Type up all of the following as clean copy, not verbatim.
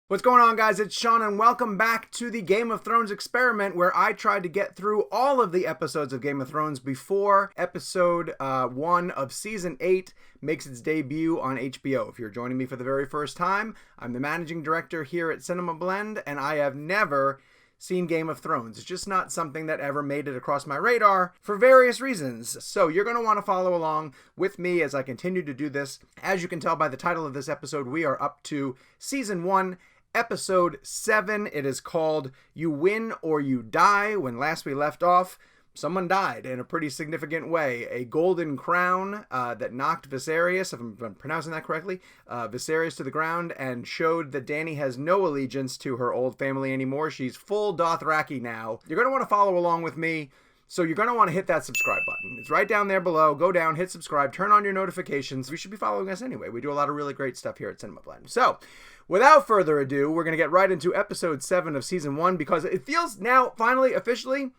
What's going on, guys? It's Sean, and welcome back to the Game of Thrones experiment, where I tried to get through all of the episodes of Game of Thrones before episode 1 of Season 8 makes its debut on HBO. If you're joining me for the very first time, I'm the managing director here at CinemaBlend, and I have never seen Game of Thrones. It's just not something that ever made it across my radar for various reasons. So you're going to want to follow along with me as I continue to do this. As you can tell by the title of this episode, we are up to Season 1, Episode 7. It is called You Win or You Die. When last we left off, someone died in a pretty significant way. A golden crown that knocked Viserys, if I'm pronouncing that correctly, Viserys to the ground and showed that Dany has no allegiance to her old family anymore. She's full Dothraki now. You're going to want to follow along with me. So you're going to want to hit that subscribe button. It's right down there below. Go down, hit subscribe, turn on your notifications. You should be following us anyway. We do a lot of really great stuff here at CinemaBlend. So without further ado, we're going to get right into episode 7 of season 1, because it feels now finally officially,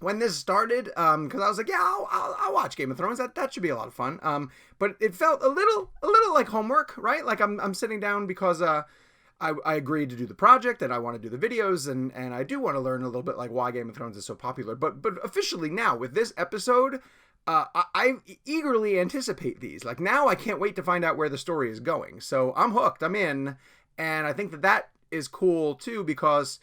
when this started, because I was like, yeah, I'll watch Game of Thrones. That should be a lot of fun. But it felt a little like homework, right? Like I'm sitting down because I agreed to do the project and I want to do the videos and I do want to learn a little bit like why Game of Thrones is so popular. But officially now with this episode, I eagerly anticipate these. Like now I can't wait to find out where the story is going. So I'm hooked. I'm in. And I think that is cool too, because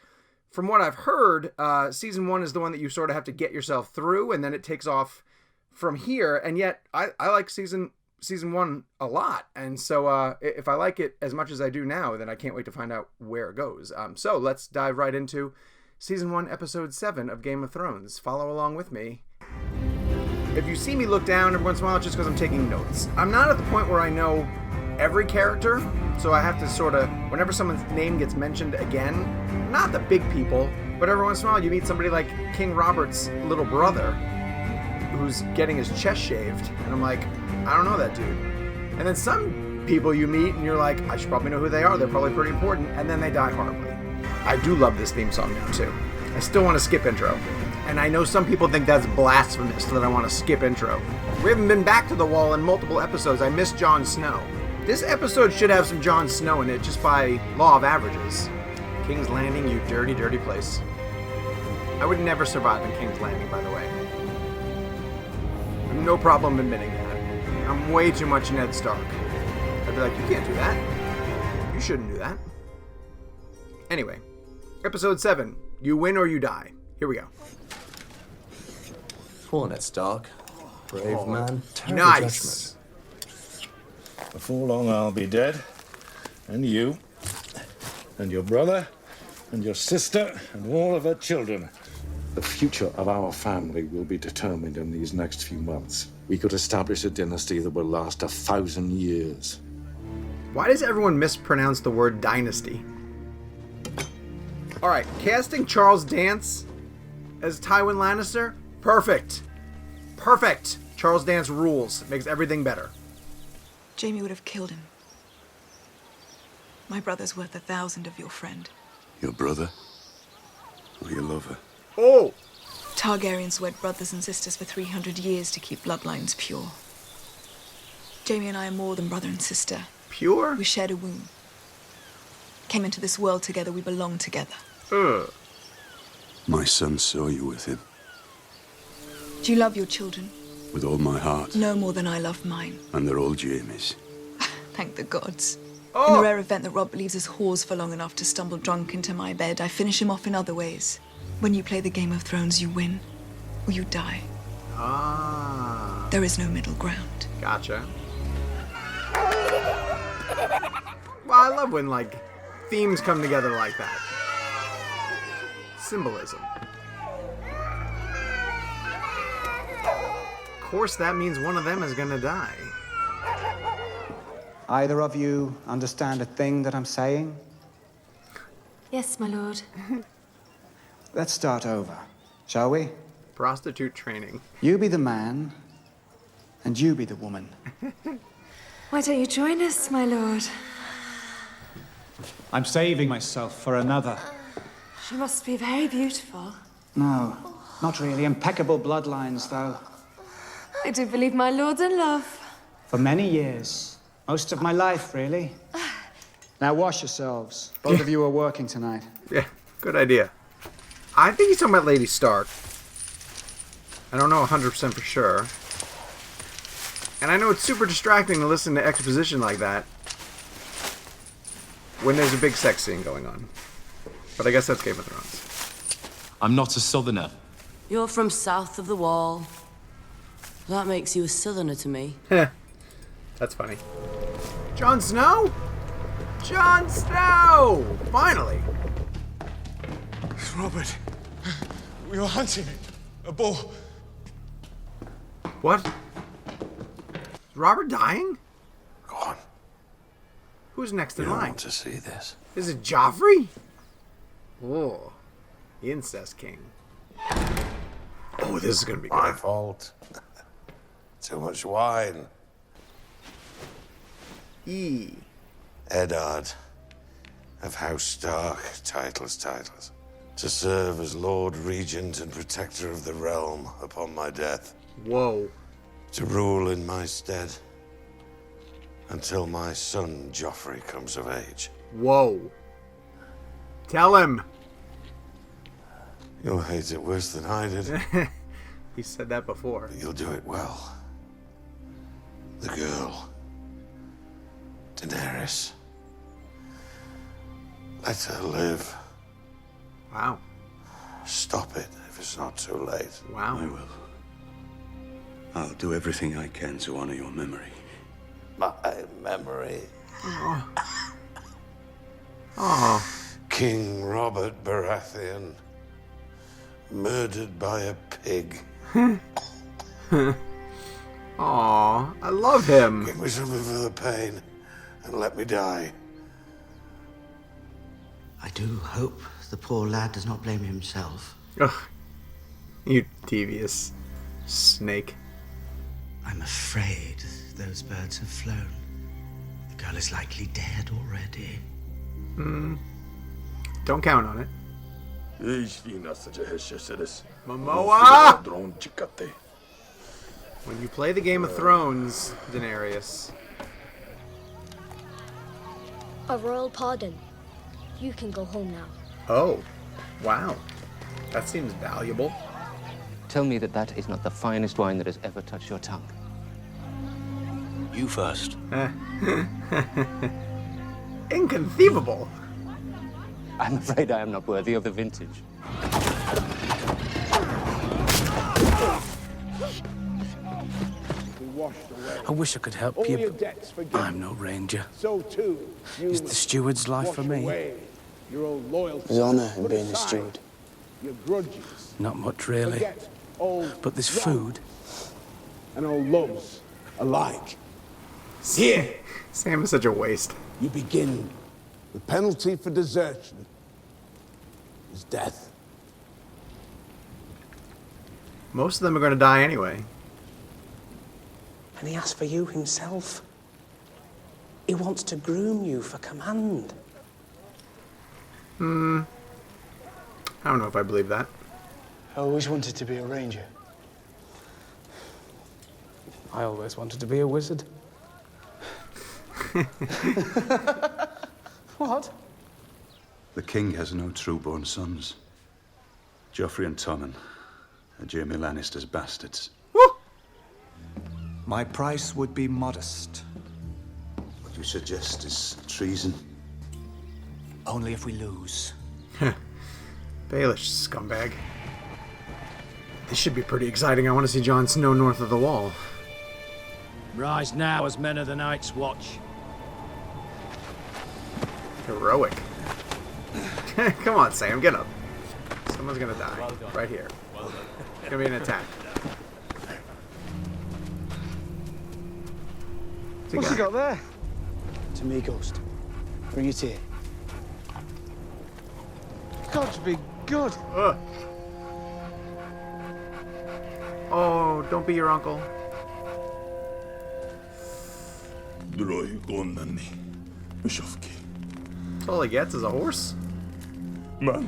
from what I've heard, season 1 is the one that you sort of have to get yourself through and then it takes off from here. And yet I like season 1 a lot, and so if I like it as much as I do now, then I can't wait to find out where it goes. So let's dive right into season 1 episode 7 of Game of Thrones. Follow along with me. If you see me look down every once in a while, it's just because I'm taking notes. I'm not at the point where I know every character, so I have to sort of, whenever someone's name gets mentioned again, not the big people, but every once in a while you meet somebody like King Robert's little brother who's getting his chest shaved, and I'm like, I don't know that dude. And then some people you meet and you're like, I should probably know who they are, they're probably pretty important, and then they die horribly. I do love this theme song now too. I still want to skip intro. And I know some people think that's blasphemous that I want to skip intro. We haven't been back to the Wall in multiple episodes. I miss Jon Snow. This episode should have some Jon Snow in it just by law of averages. King's Landing, you dirty, dirty place. I would never survive in King's Landing, by the way. I have no problem admitting that. I'm way too much Ned Stark. I'd be like, you can't do that. You shouldn't do that. Anyway, episode 7, You Win or You Die. Here we go. Poor Ned Stark. Brave man. Terrible Nice. judgment. Before long I'll be dead. And you. And your brother. And your sister. And all of her children. The future of our family will be determined in these next few months. We could establish a dynasty that will last 1,000 years. Why does everyone mispronounce the word dynasty? Alright, casting Charles Dance as Tywin Lannister? Perfect. Perfect. Charles Dance rules. Makes everything better. Jaime would have killed him. My brother's worth 1,000 of your friend. Your brother? Or your lover? Oh! Targaryens wed brothers and sisters for 300 years to keep bloodlines pure. Jaime and I are more than brother and sister. Pure? We shared a womb. Came into this world together, we belong together. Ugh. My son saw you with him. Do you love your children? With all my heart. No more than I love mine. And they're all Jaime's. Thank the gods. Oh. In the rare event that Rob believes us whores for long enough to stumble drunk into my bed, I finish him off in other ways. When you play the Game of Thrones, you win or you die. Ah. There is no middle ground. Gotcha. Well, I love when, like, themes come together like that. Symbolism. Of course, that means one of them is gonna die. Either of you understand a thing that I'm saying? Yes, my lord. Let's start over, shall we? Prostitute training. You be the man, and you be the woman. Why don't you join us, my lord? I'm saving myself for another. She must be very beautiful. No, not really. Impeccable bloodlines, though. I do believe my lord's in love. For many years. Most of my life, really. Now wash yourselves. Both of you are working tonight. Yeah, good idea. I think he's talking about Lady Stark. I don't know 100% for sure. And I know it's super distracting to listen to exposition like that when there's a big sex scene going on. But I guess that's Game of Thrones. I'm not a southerner. You're from south of the wall. That makes you a southerner to me. That's funny. Jon Snow? Jon Snow! Finally! Robert, we were hunting a bull. What? Is Robert dying? Go on. Who's next in You don't line? want to see this. Is it Joffrey? Oh, Incest King. Oh, this is gonna be My good. fault. Too much wine. E. Eddard of House Stark, titles. To serve as Lord Regent and Protector of the Realm upon my death. Whoa. To rule in my stead until my son Joffrey comes of age. Whoa. Tell him. You'll hate it worse than I did, He said that before. but you'll do it well. The girl, Daenerys. Let her live. Wow. Stop it if it's not too late. Wow. I will. I'll do everything I can to honor your memory. My memory. Oh. King Robert Baratheon, murdered by a pig. Aw, I love him. Give me something for the pain and let me die. I do hope the poor lad does not blame himself. Ugh. You devious snake. I'm afraid those birds have flown. The girl is likely dead already. Don't count on it. Momoa! Momoa! When you play the Game of Thrones, Daenerys. A royal pardon. You can go home now. Oh. Wow. That seems valuable. Tell me that that is not the finest wine that has ever touched your tongue. You first. Inconceivable. I'm afraid I am not worthy of the vintage. I wish I could help you, but I'm no ranger. Is the steward's life for me? There's honor in being a steward. Not much, really. But this food... And old loves alike. Here, Sam is such a waste. You begin. The penalty for desertion is death. Most of them are going to die anyway. And he asked for you himself. He wants to groom you for command. I don't know if I believe that. I always wanted to be a ranger. I always wanted to be a wizard. What? The king has no true-born sons. Joffrey and Tommen are Jaime Lannister's bastards. My price would be modest. What you suggest is treason. Only if we lose. Baelish scumbag. This should be pretty exciting. I want to see Jon Snow north of the wall. Rise now as men of the Night's Watch. Heroic. Come on, Sam, get up. Someone's gonna die. Right here. It's gonna be an attack. What's he got there? To me, Ghost. Bring it here. Got to be good. Oh, don't be your uncle. That's all he gets is a horse. Oh.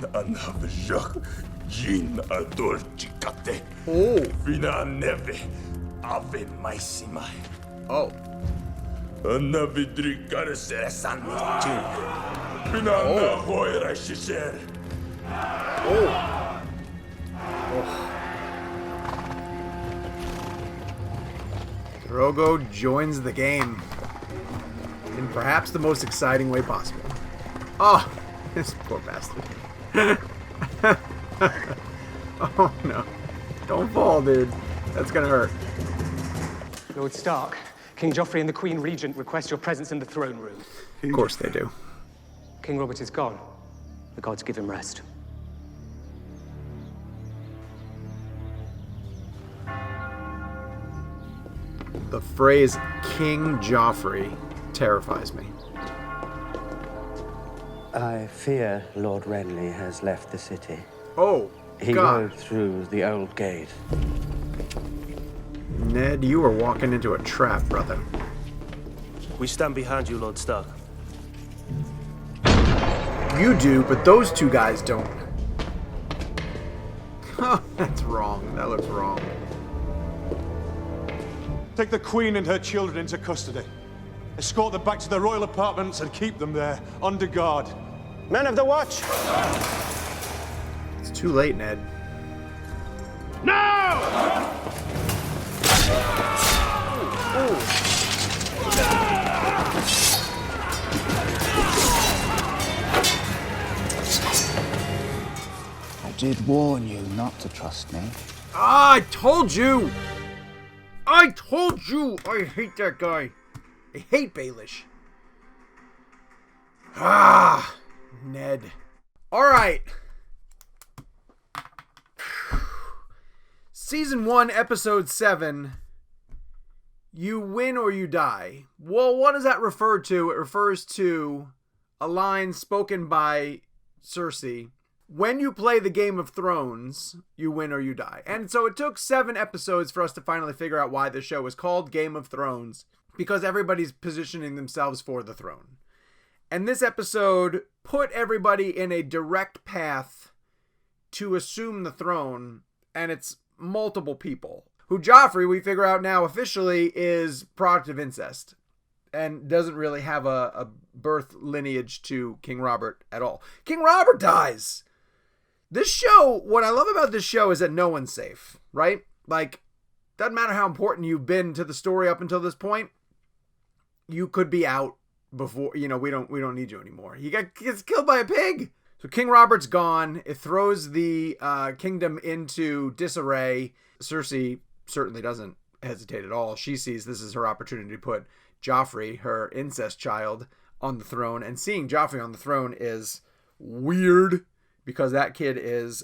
Oh. Drogo joins the game in perhaps the most exciting way possible. Oh, this poor bastard. Oh no. Don't fall, dude. That's gonna hurt. Lord Stark, King Joffrey and the Queen Regent request your presence in the throne room. Of course they do. King Robert is gone. The gods give him rest. The phrase King Joffrey terrifies me. I fear Lord Renly has left the city. Oh, He God. rode through the old gate. Ned, you are walking into a trap, brother. We stand behind you, Lord Stark. You do, but those two guys don't. Oh, that's wrong. That looks wrong. Take the Queen and her children into custody. Escort them back to their royal apartments and keep them there, under guard. Men of the Watch! It's too late, Ned. No! I did warn you not to trust me. Ah, I told you! I told you! I hate that guy. I hate Baelish. Ah, Ned. Alright. Season 1, Episode 7. You win or you die. Well, what does that refer to? It refers to a line spoken by Cersei. When you play the Game of Thrones, you win or you die. And so it took 7 episodes for us to finally figure out why the show was called Game of Thrones. Because everybody's positioning themselves for the throne. And this episode put everybody in a direct path to assume the throne. And it's multiple people. Who Joffrey, we figure out now officially, is product of incest. And doesn't really have a birth lineage to King Robert at all. King Robert dies! This show, what I love about this show is that no one's safe, right? Like, doesn't matter how important you've been to the story up until this point. You could be out before, we don't need you anymore. He gets killed by a pig. So King Robert's gone. It throws the kingdom into disarray. Cersei certainly doesn't hesitate at all. She sees this is her opportunity to put Joffrey, her incest child, on the throne. And seeing Joffrey on the throne is weird because that kid is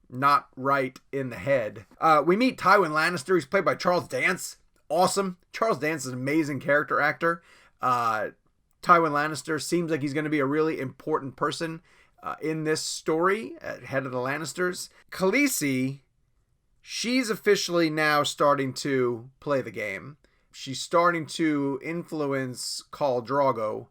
not right in the head. We meet Tywin Lannister. He's played by Charles Dance. Awesome. Charles Dance is an amazing character actor. Tywin Lannister seems like he's going to be a really important person in this story, head of the Lannisters. Khaleesi, she's officially now starting to play the game. She's starting to influence Khal Drogo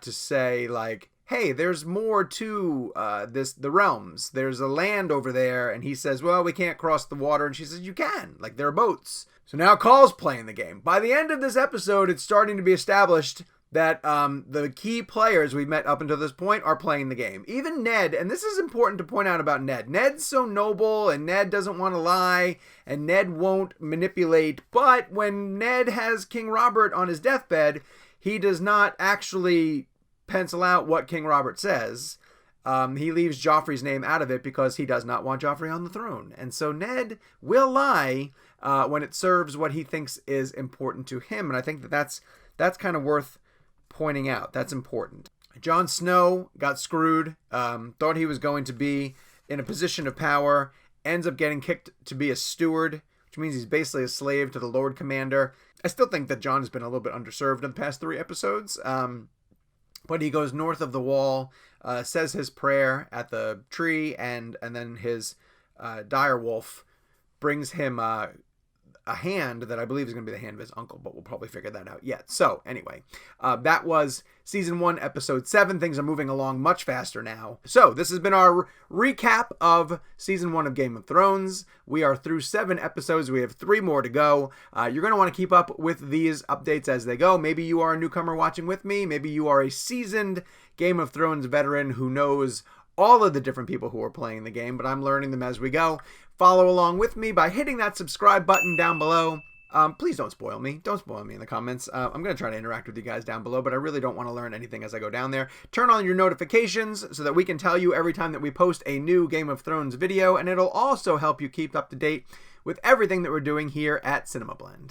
to say, like, hey, there's more to the realms. There's a land over there. And he says, well, we can't cross the water. And she says, you can. Like, there are boats. So now Khal's playing the game. By the end of this episode, it's starting to be established that the key players we've met up until this point are playing the game. Even Ned, and this is important to point out about Ned. Ned's so noble, and Ned doesn't want to lie, and Ned won't manipulate. But when Ned has King Robert on his deathbed, he does not actually pencil out what King Robert says. He leaves Joffrey's name out of it because he does not want Joffrey on the throne. And so Ned will lie when it serves what he thinks is important to him. And I think that's kind of worth pointing out. That's important. Jon Snow got screwed, thought he was going to be in a position of power, ends up getting kicked to be a steward, which means he's basically a slave to the Lord Commander. I still think that Jon has been a little bit underserved in the past 3 episodes, but he goes north of the wall, says his prayer at the tree, and then his dire wolf brings him a hand that I believe is going to be the hand of his uncle, but we'll probably figure that out yet. So anyway, that was Season 1, Episode 7. Things are moving along much faster now. So this has been our recap of Season 1 of Game of Thrones. We are through 7 episodes. We have 3 more to go. You're going to want to keep up with these updates as they go. Maybe you are a newcomer watching with me. Maybe you are a seasoned Game of Thrones veteran who knows all of the different people who are playing the game, but I'm learning them as we go. Follow along with me by hitting that subscribe button down below. Please don't spoil me. Don't spoil me in the comments. I'm going to try to interact with you guys down below, but I really don't want to learn anything as I go down there. Turn on your notifications so that we can tell you every time that we post a new Game of Thrones video, and it'll also help you keep up to date with everything that we're doing here at CinemaBlend.